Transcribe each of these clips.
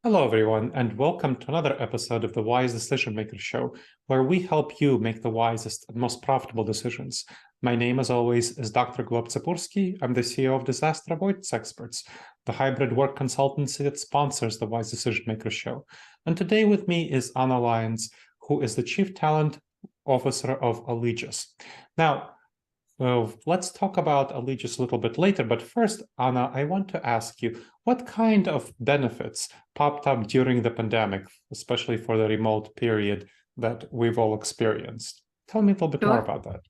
Hello, everyone, and welcome to another episode of the Wise Decision Maker Show, where we help you make the wisest and most profitable decisions. My name, as always, is Dr. Gleb Tsipursky. I'm the CEO of Disaster Avoidance Experts, the hybrid work consultancy that sponsors the Wise Decision Maker Show. And today with me is Anna Lyons, who is the Chief Talent Officer of Alegeus. Now, let's talk about Alegeus a little bit later, but first, Anna, I want to ask you, what kind of benefits popped up during the pandemic, especially for the remote period that we've all experienced? Tell me a little bit more about that.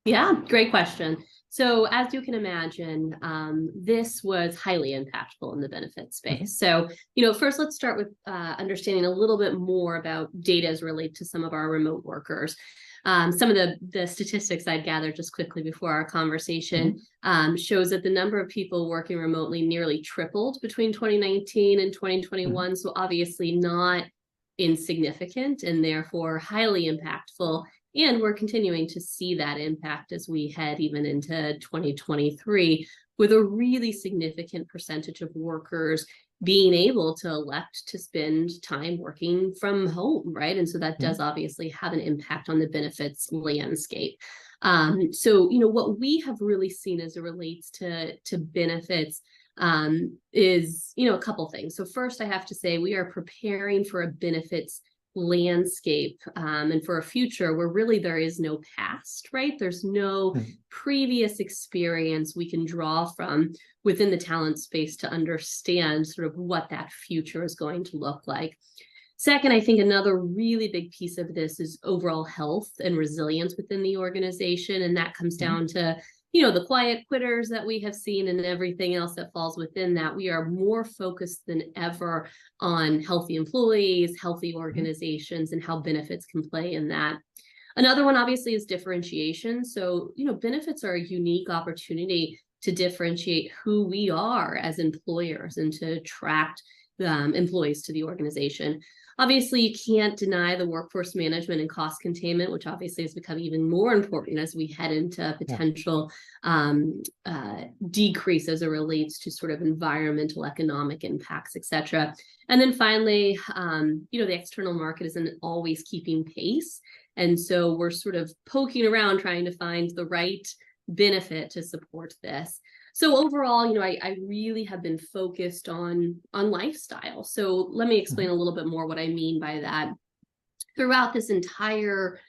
Yeah, great question. So as you can imagine, this was highly impactful in the benefit space. So, first let's start with understanding a little bit more about data as related to some of our remote workers. Some of the statistics I'd gathered just quickly before our conversation shows that the number of people working remotely nearly tripled between 2019 and 2021. So obviously not insignificant and therefore highly impactful. And we're continuing to see that impact as we head even into 2023, with a really significant percentage of workers being able to elect to spend time working from home, right? And so that does obviously have an impact on the benefits landscape. So, what we have really seen as it relates to benefits is, a couple things. So first, I have to say we are preparing for a benefits landscape and for a future where really there is no past, right? There's no previous experience we can draw from within the talent space to understand sort of what that future is going to look like. Second, I think another really big piece of this is overall health and resilience within the organization. And that comes down to the quiet quitters that we have seen and everything else that falls within that. We are more focused than ever on healthy employees, healthy organizations, and how benefits can play in that. Another one, obviously, is differentiation. So, benefits are a unique opportunity to differentiate who we are as employers and to attract employees to the organization. Obviously, you can't deny the workforce management and cost containment, which obviously has become even more important as we head into potential decrease as it relates to sort of environmental, economic impacts, et cetera. And then finally, the external market isn't always keeping pace. And so we're sort of poking around trying to find the right benefit to support this. So overall, I really have been focused on lifestyle. So let me explain a little bit more what I mean by that. Throughout this entire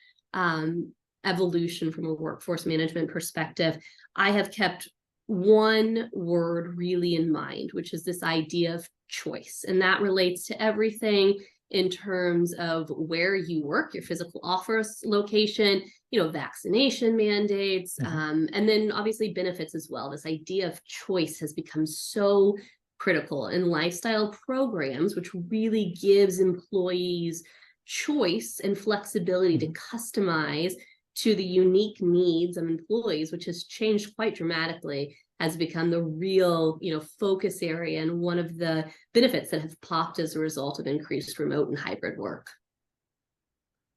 evolution from a workforce management perspective, I have kept one word really in mind, which is this idea of choice. And that relates to everything in terms of where you work, your physical office location, vaccination mandates, and then obviously benefits as well. This idea of choice has become so critical in lifestyle programs, which really gives employees choice and flexibility to customize to the unique needs of employees, which has changed quite dramatically, has become the real, focus area and one of the benefits that have popped as a result of increased remote and hybrid work.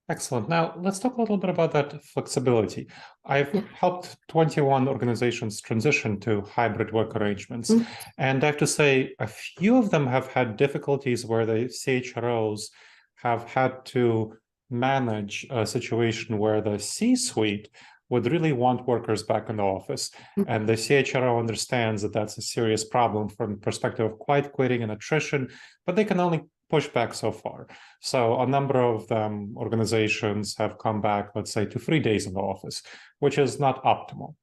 Excellent. Now, let's talk a little bit about that flexibility. I've helped 21 organizations transition to hybrid work arrangements. And I have to say, a few of them have had difficulties where the CHROs have had to manage a situation where the C-suite would really want workers back in the office. And the CHRO understands that that's a serious problem from the perspective of quiet quitting and attrition, but they can only push back so far. So a number of organizations have come back, let's say, to 3 days in the office, which is not optimal.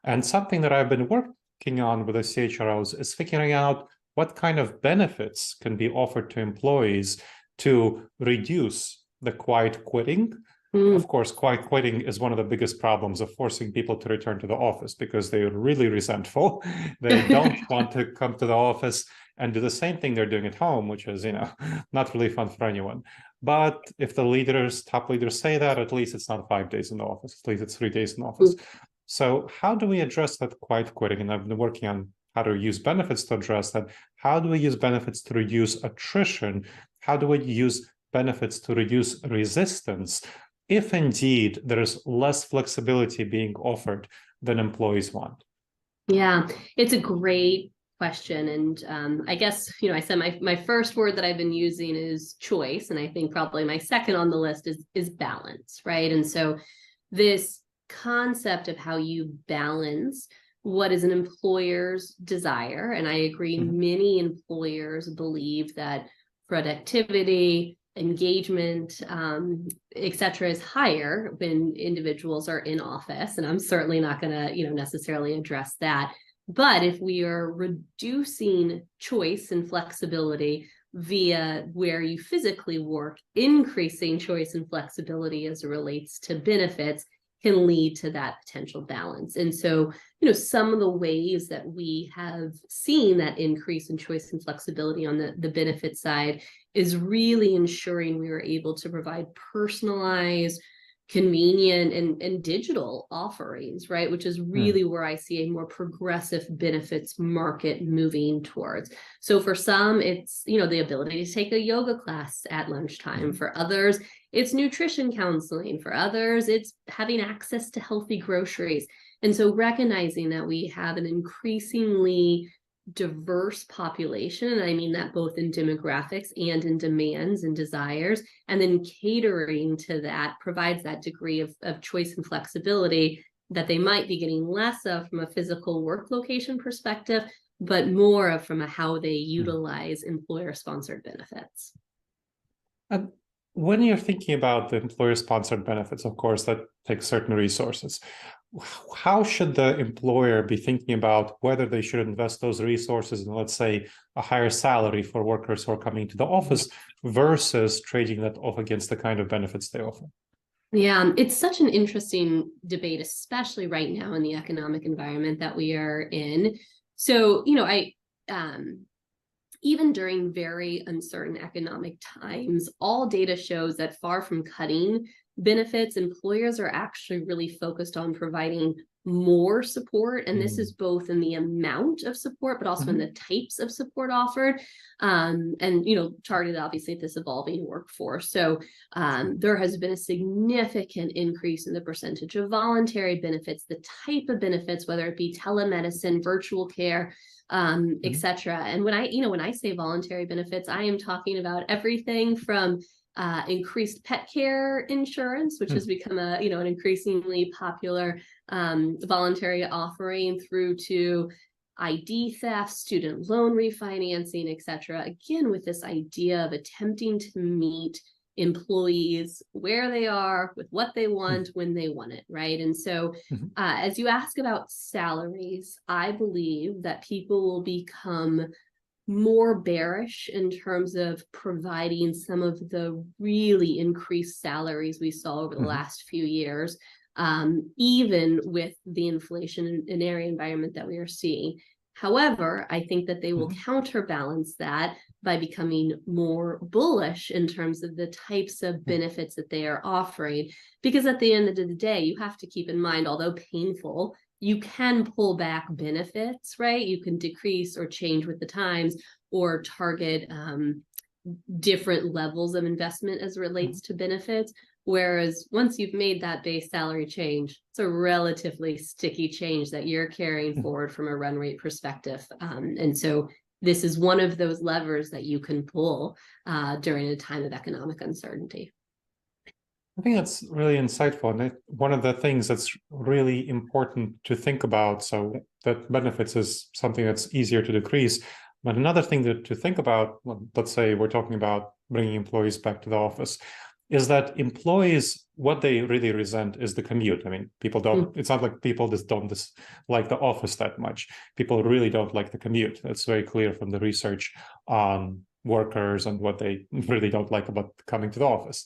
And something that I've been working on with the CHROs is figuring out what kind of benefits can be offered to employees to reduce the quiet quitting. Of course, quiet quitting is one of the biggest problems of forcing people to return to the office because they're really resentful. They don't want to come to the office and do the same thing they're doing at home, which is, not really fun for anyone. But if the top leaders say that, at least it's not 5 days in the office, at least it's 3 days in the office. So how do we address that quiet quitting? And I've been working on how to use benefits to address that. How do we use benefits to reduce attrition? How do we use benefits to reduce resistance if indeed there is less flexibility being offered than employees want? Yeah, it's a great question. And I guess, I said my first word that I've been using is choice. And I think probably my second on the list is balance, right? And so this concept of how you balance what is an employer's desire, and I agree, many employers believe that productivity, engagement, et cetera, is higher when individuals are in office. And I'm certainly not going to, necessarily address that. But if we are reducing choice and flexibility via where you physically work, increasing choice and flexibility as it relates to benefits can lead to that potential balance. And so, some of the ways that we have seen that increase in choice and flexibility on the benefit side is really ensuring we are able to provide personalized, convenient, and digital offerings, right? Which is really where I see a more progressive benefits market moving towards. So for some, it's, the ability to take a yoga class at lunchtime. For others, it's nutrition counseling. For others, it's having access to healthy groceries. And so recognizing that we have an increasingly diverse population, and I mean that both in demographics and in demands and desires, and then catering to that provides that degree of choice and flexibility that they might be getting less of from a physical work location perspective, but more of from how they utilize employer-sponsored benefits. And when you're thinking about the employer-sponsored benefits, of course, that takes certain resources. How should the employer be thinking about whether they should invest those resources in, let's say, a higher salary for workers who are coming to the office versus trading that off against the kind of benefits they offer? Yeah, it's such an interesting debate, especially right now in the economic environment that we are in. So, even during very uncertain economic times, all data shows that far from cutting benefits, employers are actually really focused on providing more support. And this is both in the amount of support, but also in the types of support offered. And, targeted obviously at this evolving workforce. So there has been a significant increase in the percentage of voluntary benefits, the type of benefits, whether it be telemedicine, virtual care, et cetera. And when I say voluntary benefits, I am talking about everything from increased pet care insurance, which has become an increasingly popular voluntary offering, through to ID theft, student loan refinancing, et cetera. Again, with this idea of attempting to meet employees where they are, with what they want, when they want it, right? And so as you ask about salaries, I believe that people will become more bearish in terms of providing some of the really increased salaries we saw over the last few years, even with the inflationary environment that we are seeing. However, I think that they will counterbalance that by becoming more bullish in terms of the types of benefits that they are offering. Because at the end of the day, you have to keep in mind, although painful, you can pull back benefits, right? You can decrease or change with the times, or target different levels of investment as it relates to benefits. Whereas once you've made that base salary change, it's a relatively sticky change that you're carrying forward from a run rate perspective. And so this is one of those levers that you can pull during a time of economic uncertainty. I think that's really insightful. And one of the things that's really important to think about, so that benefits is something that's easier to decrease. But another thing to think about, let's say we're talking about bringing employees back to the office, is that employees, what they really resent is the commute. I mean, people don't, it's not like people just don't like the office that much. People really don't like the commute. That's very clear from the research on workers and what they really don't like about coming to the office.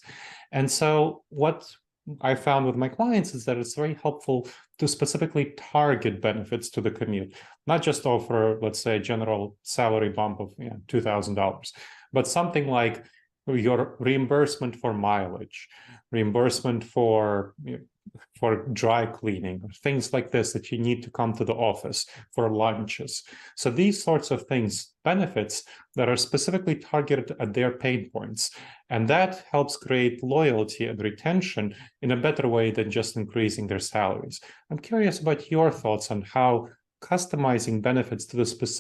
And so what I found with my clients is that it's very helpful to specifically target benefits to the commute, not just offer, let's say, a general salary bump of $2,000, but something like your reimbursement for mileage, reimbursement for dry cleaning, or things like this that you need to come to the office for lunches. So these sorts of things, benefits that are specifically targeted at their pain points. And that helps create loyalty and retention in a better way than just increasing their salaries. I'm curious about your thoughts on how customizing benefits to the specific